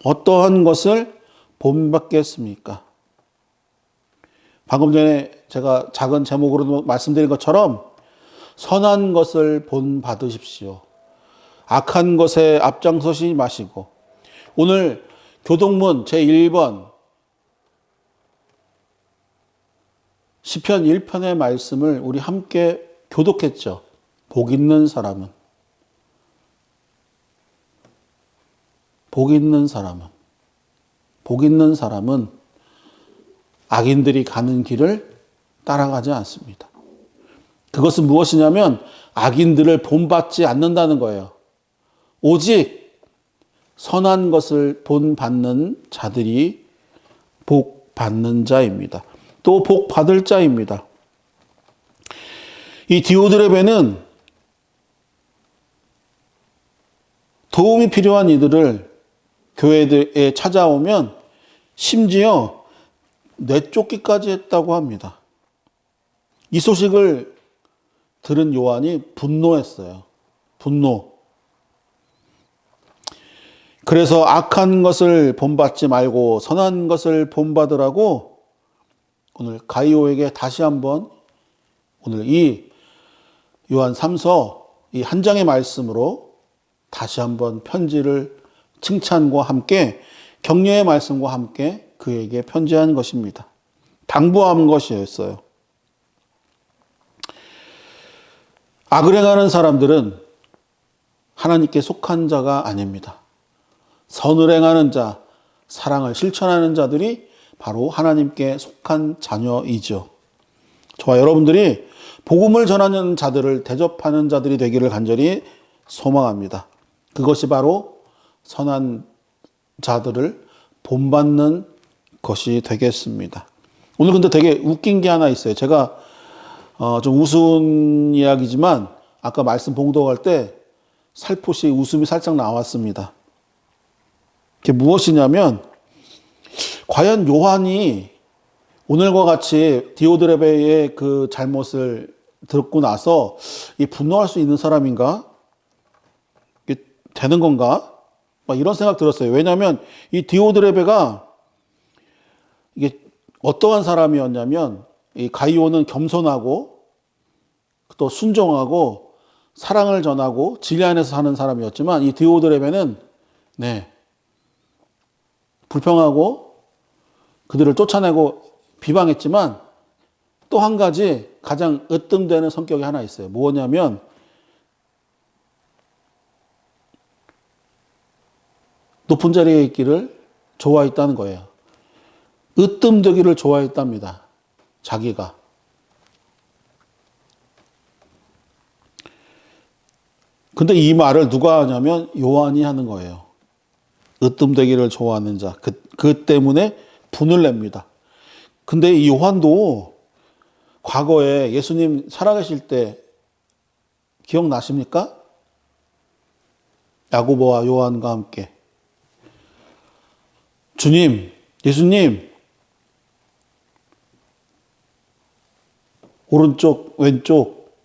어떠한 것을 본받겠습니까? 방금 전에 제가 작은 제목으로 말씀드린 것처럼 선한 것을 본받으십시오. 악한 것에 앞장서지 마시고, 오늘 교동문 제1번 시편 1편의 말씀을 우리 함께 교독했죠. 복 있는 사람은, 복 있는 사람은, 복 있는 사람은 악인들이 가는 길을 따라가지 않습니다. 그것은 무엇이냐면 악인들을 본받지 않는다는 거예요. 오직 선한 것을 본받는 자들이 복 받는 자입니다. 또 복 받을 자입니다. 이 디오드레베는 도움이 필요한 이들을 교회에 찾아오면 심지어 내쫓기까지 했다고 합니다. 이 소식을 들은 요한이 분노했어요. 분노. 그래서 악한 것을 본받지 말고 선한 것을 본받으라고 오늘 가이오에게 다시 한번 오늘 이 요한 3서 이 한 장의 말씀으로 다시 한번 편지를 칭찬과 함께 격려의 말씀과 함께 그에게 편지한 것입니다. 당부한 것이었어요. 악을 행하는 사람들은 하나님께 속한 자가 아닙니다. 선을 행하는 자, 사랑을 실천하는 자들이 바로 하나님께 속한 자녀이죠. 저와 여러분들이 복음을 전하는 자들을 대접하는 자들이 되기를 간절히 소망합니다. 그것이 바로 선한 자들을 본받는 것이 되겠습니다. 오늘 근데 되게 웃긴 게 하나 있어요. 제가 좀 우스운 이야기지만 아까 말씀 봉독할 때 살포시 웃음이 살짝 나왔습니다. 그게 무엇이냐면 과연 요한이 오늘과 같이 디오드레베의 그 잘못을 듣고 나서 이 분노할 수 있는 사람인가? 이게 되는 건가? 막 이런 생각 들었어요. 왜냐하면 이 디오드레베가 이게 어떠한 사람이었냐면 이 가이오는 겸손하고 또 순종하고 사랑을 전하고 진리 안에서 사는 사람이었지만 이 디오드레베는 불평하고 그들을 쫓아내고 비방했지만 또 한 가지 가장 으뜸되는 성격이 하나 있어요. 뭐냐면 높은 자리에 있기를 좋아했다는 거예요. 으뜸되기를 좋아했답니다. 자기가. 근데 이 말을 누가 하냐면 요한이 하는 거예요. 으뜸되기를 좋아하는 자. 그 때문에 분을 냅니다. 근데 이 요한도 과거에 예수님 살아계실 때 기억나십니까? 야고보와 요한과 함께. 주님, 예수님, 오른쪽, 왼쪽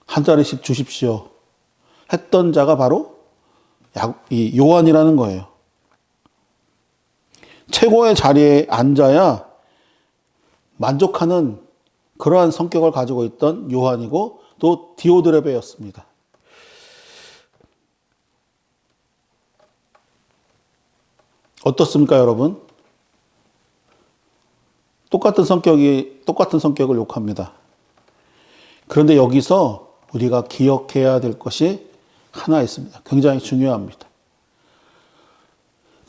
한 자리씩 주십시오. 했던 자가 바로 이 요한이라는 거예요. 최고의 자리에 앉아야 만족하는 그러한 성격을 가지고 있던 요한이고 또 디오드레베였습니다. 어떻습니까, 여러분? 똑같은 성격을 욕합니다. 그런데 여기서 우리가 기억해야 될 것이 하나 있습니다. 굉장히 중요합니다.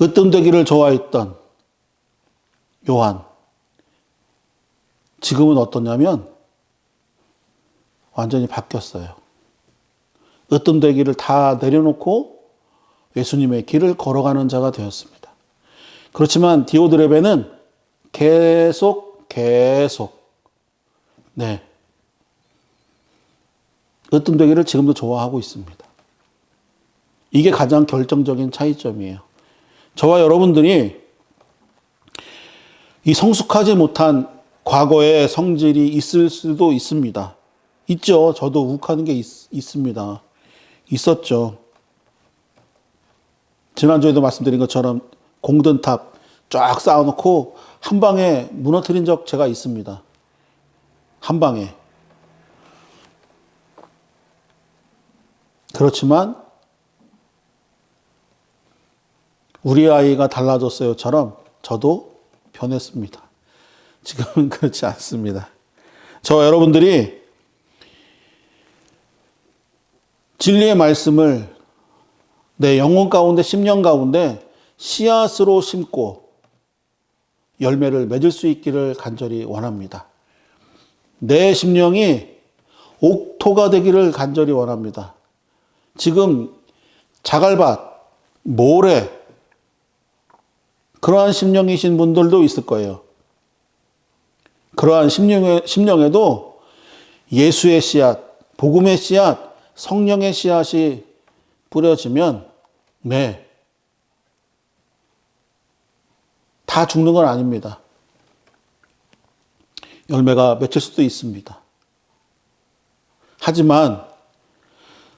으뜸되기를 좋아했던 요한. 지금은 어떠냐면 완전히 바뀌었어요. 으뜸되기를 다 내려놓고 예수님의 길을 걸어가는 자가 되었습니다. 그렇지만 디오드레베는 계속 으뜸되기를 지금도 좋아하고 있습니다. 이게 가장 결정적인 차이점이에요. 저와 여러분들이 이 성숙하지 못한 과거의 성질이 있을 수도 있습니다. 있죠. 저도 욱하는 게 있습니다. 있었죠. 지난주에도 말씀드린 것처럼 공든탑 쫙 쌓아놓고 한 방에 무너뜨린 적 제가 있습니다. 한 방에. 그렇지만 우리 아이가 달라졌어요처럼 저도 변했습니다. 지금은 그렇지 않습니다. 저와 여러분들이 진리의 말씀을 내 영혼 가운데, 심령 가운데 씨앗으로 심고 열매를 맺을 수 있기를 간절히 원합니다. 내 심령이 옥토가 되기를 간절히 원합니다. 지금 자갈밭, 모래, 그러한 심령이신 분들도 있을 거예요. 그러한 심령에도 예수의 씨앗, 복음의 씨앗, 성령의 씨앗이 뿌려지면 다 죽는 건 아닙니다. 열매가 맺힐 수도 있습니다. 하지만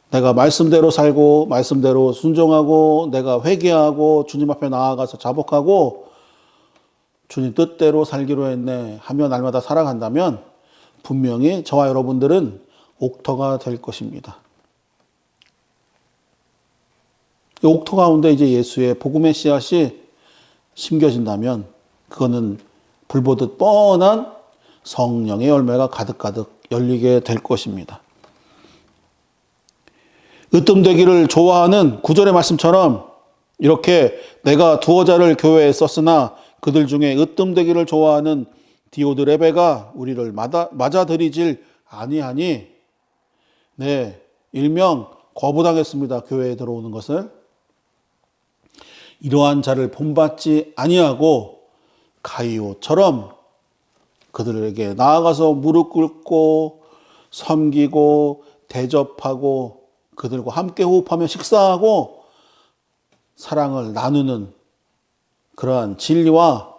내가 말씀대로 살고 말씀대로 순종하고 내가 회개하고 주님 앞에 나아가서 자복하고 주님 뜻대로 살기로 했네 하며 날마다 살아간다면 분명히 저와 여러분들은 옥토가 될 것입니다. 이 옥토 가운데 이제 예수의 복음의 씨앗이 심겨진다면 그거는 불보듯 뻔한 성령의 열매가 가득가득 열리게 될 것입니다. 으뜸되기를 좋아하는 구절의 말씀처럼 이렇게 내가 두어 자를 교회에 썼으나 그들 중에 으뜸되기를 좋아하는 디오드레베가 우리를 맞아들이질 아니하니 일명 거부당했습니다. 교회에 들어오는 것을. 이러한 자를 본받지 아니하고 가이오처럼 그들에게 나아가서 무릎 꿇고 섬기고 대접하고 그들과 함께 호흡하며 식사하고 사랑을 나누는 그러한 진리와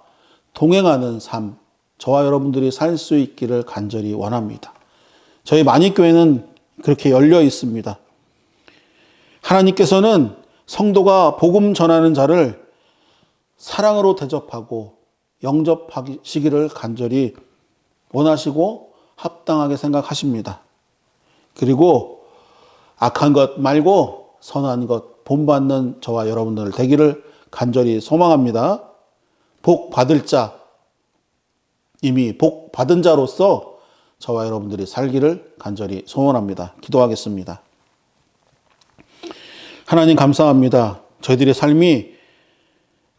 동행하는 삶, 저와 여러분들이 살 수 있기를 간절히 원합니다. 저희 만익교회는 그렇게 열려 있습니다. 하나님께서는 성도가 복음 전하는 자를 사랑으로 대접하고 영접하시기를 간절히 원하시고 합당하게 생각하십니다. 그리고 악한 것 말고 선한 것 본받는 저와 여러분들 되기를 간절히 소망합니다. 복 받을 자, 이미 복 받은 자로서 저와 여러분들이 살기를 간절히 소원합니다. 기도하겠습니다. 하나님 감사합니다. 저희들의 삶이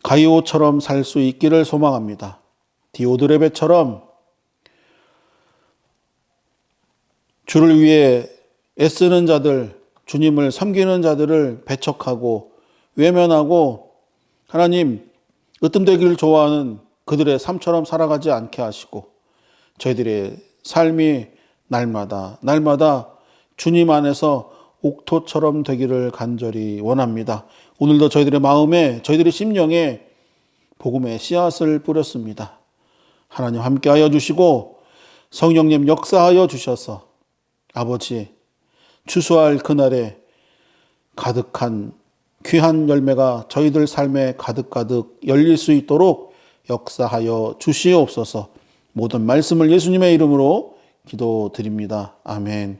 가이오처럼 살 수 있기를 소망합니다. 디오드레베처럼 주를 위해 애쓰는 자들, 주님을 섬기는 자들을 배척하고 외면하고 하나님 으뜸되기를 좋아하는 그들의 삶처럼 살아가지 않게 하시고 저희들의 삶이 날마다 주님 안에서 옥토처럼 되기를 간절히 원합니다. 오늘도 저희들의 마음에 저희들의 심령에 복음의 씨앗을 뿌렸습니다. 하나님 함께하여 주시고 성령님 역사하여 주셔서 아버지 추수할 그날에 가득한 귀한 열매가 저희들 삶에 가득가득 열릴 수 있도록 역사하여 주시옵소서. 모든 말씀을 예수님의 이름으로 기도드립니다. 아멘.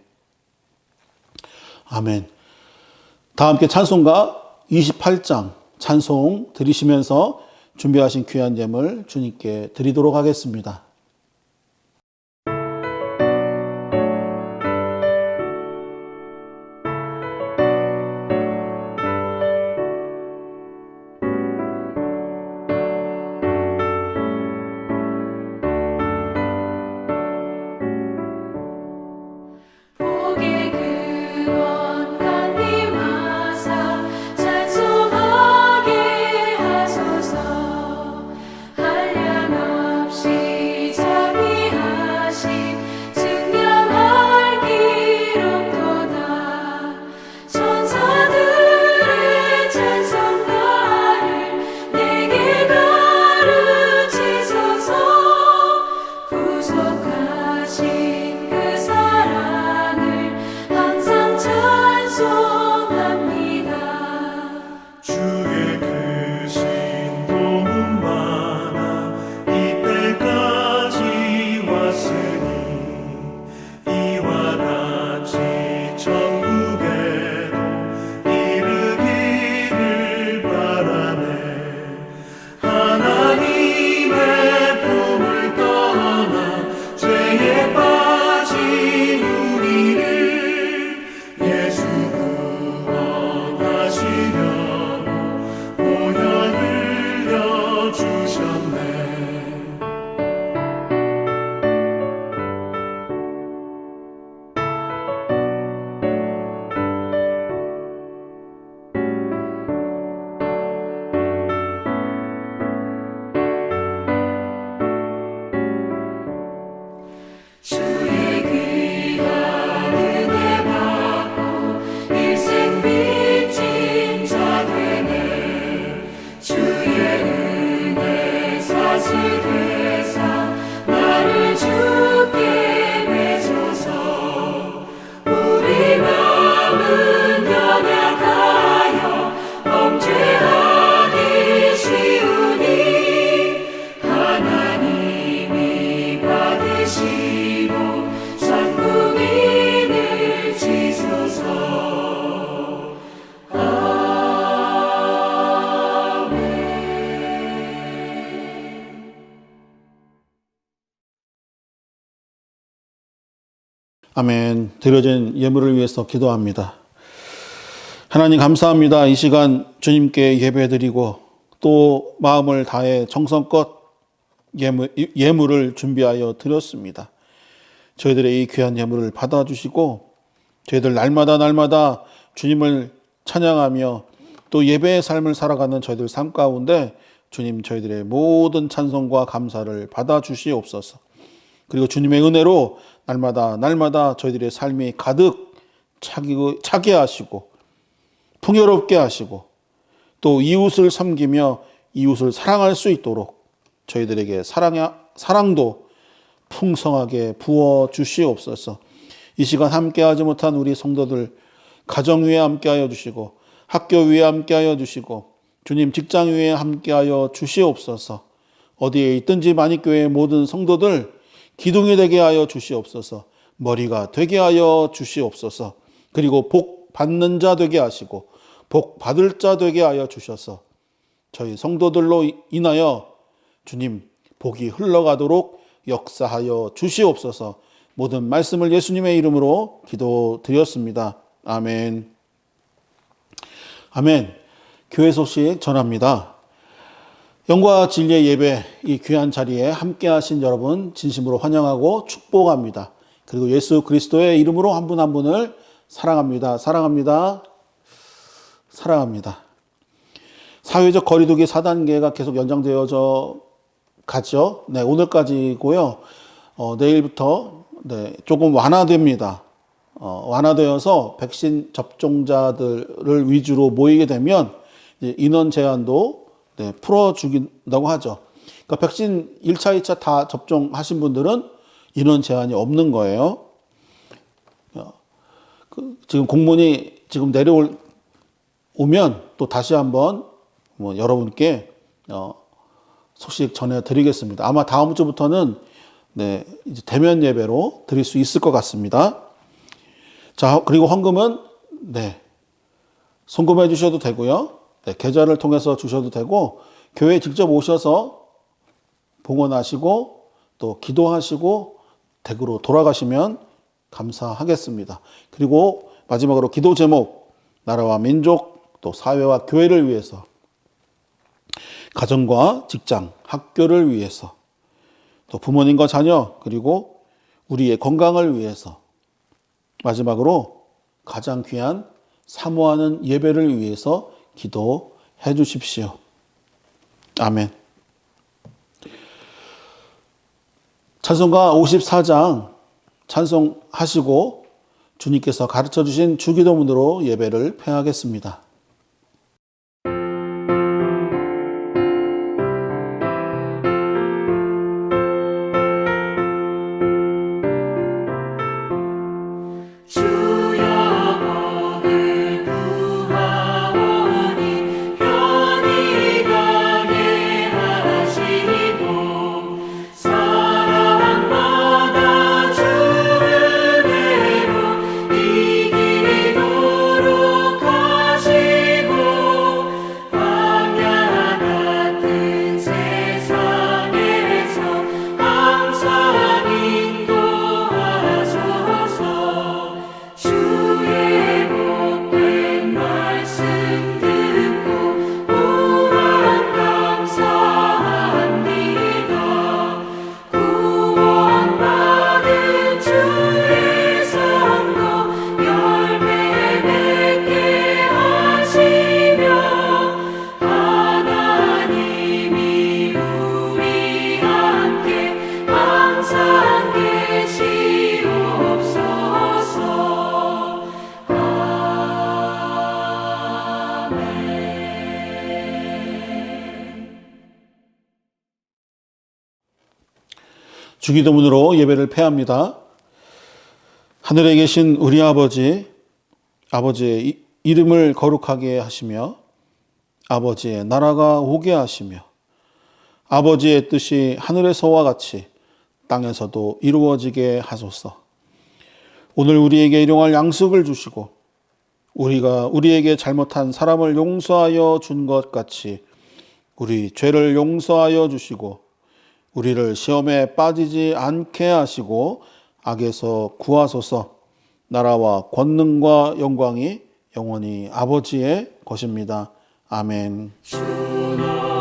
아멘. 다 함께 찬송가 28장 찬송 드리시면서 준비하신 귀한 예물 주님께 드리도록 하겠습니다. 복의 근원 강림하사 찬송하게 하소서 한량없이 아멘. 드려진 예물을 위해서 기도합니다. 하나님 감사합니다. 이 시간 주님께 예배드리고 또 마음을 다해 정성껏 예물을 준비하여 드렸습니다. 저희들의 이 귀한 예물을 받아주시고 저희들 날마다 주님을 찬양하며 또 예배의 삶을 살아가는 저희들 삶 가운데 주님 저희들의 모든 찬송과 감사를 받아주시옵소서. 그리고 주님의 은혜로 날마다 저희들의 삶이 가득 차게 하시고 풍요롭게 하시고 또 이웃을 섬기며 이웃을 사랑할 수 있도록 저희들에게 사랑도 풍성하게 부어 주시옵소서. 이 시간 함께하지 못한 우리 성도들 가정 위에 함께하여 주시고 학교 위에 함께하여 주시고 주님 직장 위에 함께하여 주시옵소서. 어디에 있든지 만익교회의 모든 성도들 기둥이 되게 하여 주시옵소서. 머리가 되게 하여 주시옵소서. 그리고 복 받는 자 되게 하시고 복 받을 자 되게 하여 주셔서 저희 성도들로 인하여 주님 복이 흘러가도록 역사하여 주시옵소서. 모든 말씀을 예수님의 이름으로 기도드렸습니다. 아멘. 아멘. 교회 소식 전합니다. 영과 진리의 예배 이 귀한 자리에 함께 하신 여러분 진심으로 환영하고 축복합니다. 그리고 예수 그리스도의 이름으로 한 분 한 분을 사랑합니다. 사랑합니다. 사회적 거리두기 4단계가 계속 연장되어져 가죠. 네, 오늘까지고요. 내일부터 조금 완화됩니다. 완화되어서 백신 접종자들을 위주로 모이게 되면 인원 제한도 풀어주긴다고 하죠. 그러니까 백신 1차, 2차 다 접종하신 분들은 인원 제한이 없는 거예요. 지금 공문이 지금 오면 또 다시 한번 여러분께 소식 전해드리겠습니다. 아마 다음 주부터는 이제 대면 예배로 드릴 수 있을 것 같습니다. 자, 그리고 헌금은 송금해 주셔도 되고요. 계좌를 통해서 주셔도 되고 교회에 직접 오셔서 봉헌하시고 또 기도하시고 댁으로 돌아가시면 감사하겠습니다. 그리고 마지막으로 기도 제목 나라와 민족 또 사회와 교회를 위해서 가정과 직장, 학교를 위해서 또 부모님과 자녀 그리고 우리의 건강을 위해서 마지막으로 가장 귀한 사모하는 예배를 위해서 기도해 주십시오. 아멘. 찬송가 54장 찬송하시고 주님께서 가르쳐 주신 주기도문으로 예배를 폐하겠습니다. 주기도문으로 예배를 폐합니다. 하늘에 계신 우리 아버지의 이름을 거룩하게 하시며 아버지의 나라가 오게 하시며 아버지의 뜻이 하늘에서와 같이 땅에서도 이루어지게 하소서. 오늘 우리에게 일용할 양식을 주시고 우리가 우리에게 잘못한 사람을 용서하여 준 것 같이 우리 죄를 용서하여 주시고 우리를 시험에 빠지지 않게 하시고 악에서 구하소서. 나라와 권능과 영광이 영원히 아버지의 것입니다. 아멘. 주나